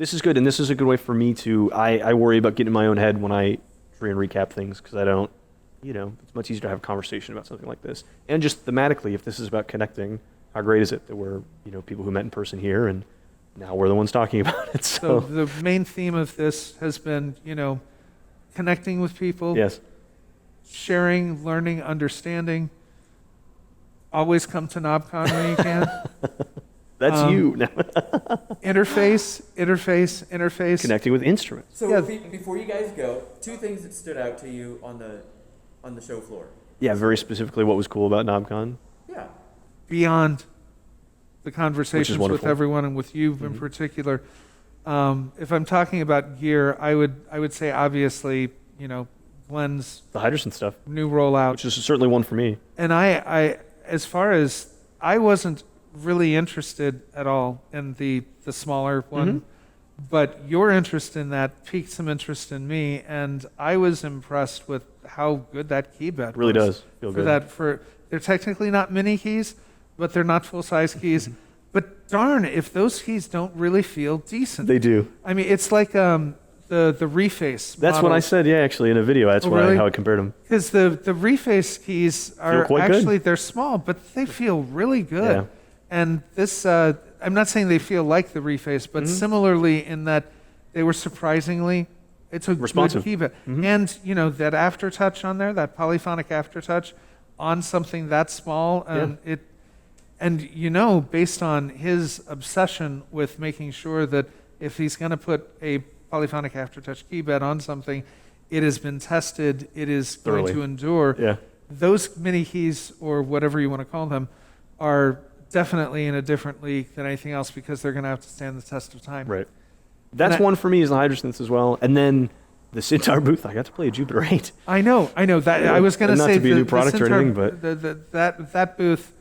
this is good, and this is a good way for me to. I worry about getting in my own head when I try and recap things because I don't. It's much easier to have a conversation about something like this, and just thematically, if this is about connecting, how great is it that we're people who met in person here, and now we're the ones talking about it. So the main theme of this has been connecting with people. Yes. Sharing, learning, understanding. Always come to Knobcon when you can. That's you. Interface. Connecting with instruments. So Yeah. before you guys go, 2 things that stood out to you on the show floor. Yeah, very specifically what was cool about Knobcon. Yeah. Beyond the conversations with wonderful. everyone and with you in particular. If I'm talking about gear, I would say obviously, Glenn's The Hydrogen stuff, new rollout. which is certainly one for me. And I as far as I wasn't really interested at all in the smaller one, but your interest in that piqued some interest in me, and I was impressed with how good that key bed It really was. does feel good. They're technically not mini keys, but they're not full size keys. But darn, if those keys don't really feel decent. They do. I mean, it's like the reface. That's what I said, yeah, actually, in a video. That's really? how I compared them. Because the reface keys are quite good. actually, they're small, but they feel really good. Yeah. And this, I'm not saying they feel like the reface, but similarly in that they were surprisingly, it's a Responsive. good key bed. And, that aftertouch on there, that polyphonic aftertouch on something that small, based on his obsession with making sure that if he's going to put a polyphonic aftertouch key bed on something, it has been tested, it is Thoroughly. going to endure. Yeah. Those mini keys, or whatever you want to call them, are definitely in a different league than anything else because they're going to have to stand the test of time. Right. That's one for me is the Hydrosense as well. And then the Sitar booth, I got to play a Jupiter 8. I know. That I was going to Not say to be a new product or anything, but that booth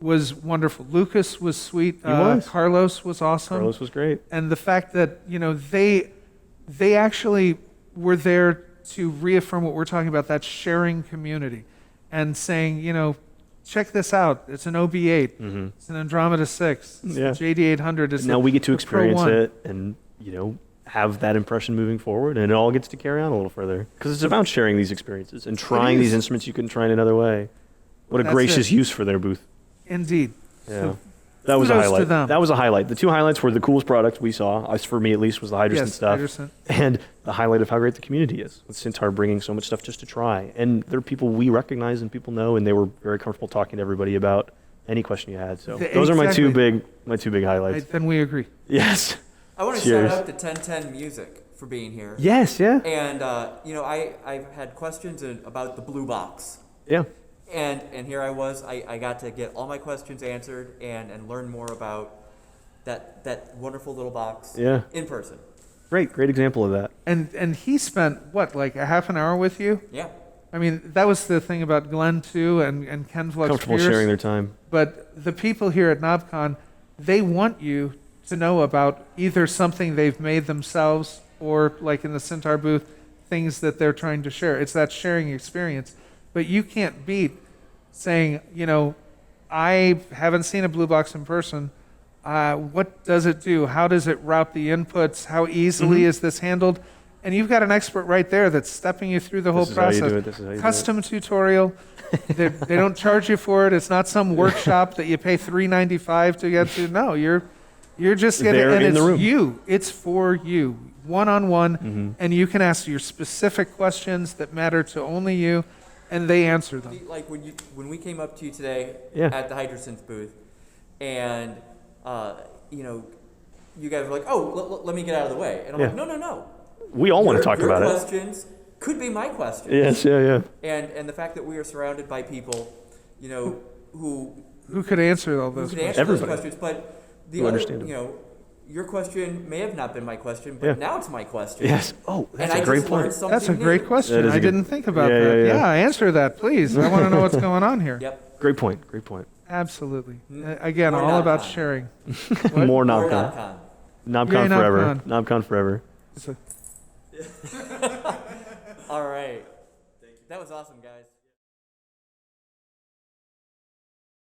was wonderful. Lucas was sweet. He was. Carlos was awesome. Carlos was great. And the fact that they actually were there to reaffirm what we're talking about, that sharing community, and saying, check this out. It's an OB8. It's an Andromeda 6. It's Yeah. a JD800. It's Now we get to the Pro experience 1. it and, have that impression moving forward, and it all gets to carry on a little further. Because it's about sharing these experiences and trying these instruments you couldn't try in another way. What a That's gracious it. use for their booth. Indeed. Yeah. So That was a kudos to highlight. them. That was a highlight. The 2 highlights were the coolest product we saw, for me at least, was the Hydrogen yes, stuff. Hydrogen. And the highlight of how great the community is, with Sintar bringing so much stuff just to try. And they're people we recognize and people know, and they were very comfortable talking to everybody about any question you had. So those are my two big highlights. Then we agree. Yes. I want to Cheers. shout out to 1010 Music for being here. Yes, yeah. And I've had questions about the blue box. Yeah. And here I was. I got to get all my questions answered and learn more about that wonderful little box. Yeah. In person. Great example of that. And he spent, like a half an hour with you? Yeah. I mean, that was the thing about Glenn, too, and Ken Flux Comfortable Pierce. sharing their time. But the people here at Knobcon, they want you to know about either something they've made themselves or, like in the Sintar booth, things that they're trying to share. It's that sharing experience. But you can't beat saying, I haven't seen a blue box in person. What does it do? How does it route the inputs? How easily is this handled? And you've got an expert right there that's stepping you through the whole This is how you process. do it. This is how you do it. Custom tutorial. They don't charge you for it. It's not some workshop that you pay $3.95 to get to. No, you're just getting, There and in it's the room. you. It's for you, one-on-one, and you can ask your specific questions that matter to only you, and they answer them. Like when we came up to you today Yeah. at the Hydrosense booth, and you guys were like, "Oh, let me get out of the way," and I'm like, "No. We all want to talk about your it. questions could be my questions." Yes, yeah. And the fact that we are surrounded by people, who Who could answer all those could questions? answer those Everybody. questions, but the Who other, understand them. your question may have not been my question, but Yeah. now it's my question. Yes. Oh, that's And a I great just learned point. something That's a new. great question. That is a I good- didn't think about Yeah, that. yeah, yeah. Answer that, please. I want to know what's going on here. Yep. Great point. Absolutely. Again, More all about Knobcon. sharing. More Or Knobcon. Knobcon. Knobcon Yay, forever. Knobcon. Knobcon forever. It's a- All right. That was awesome, guys.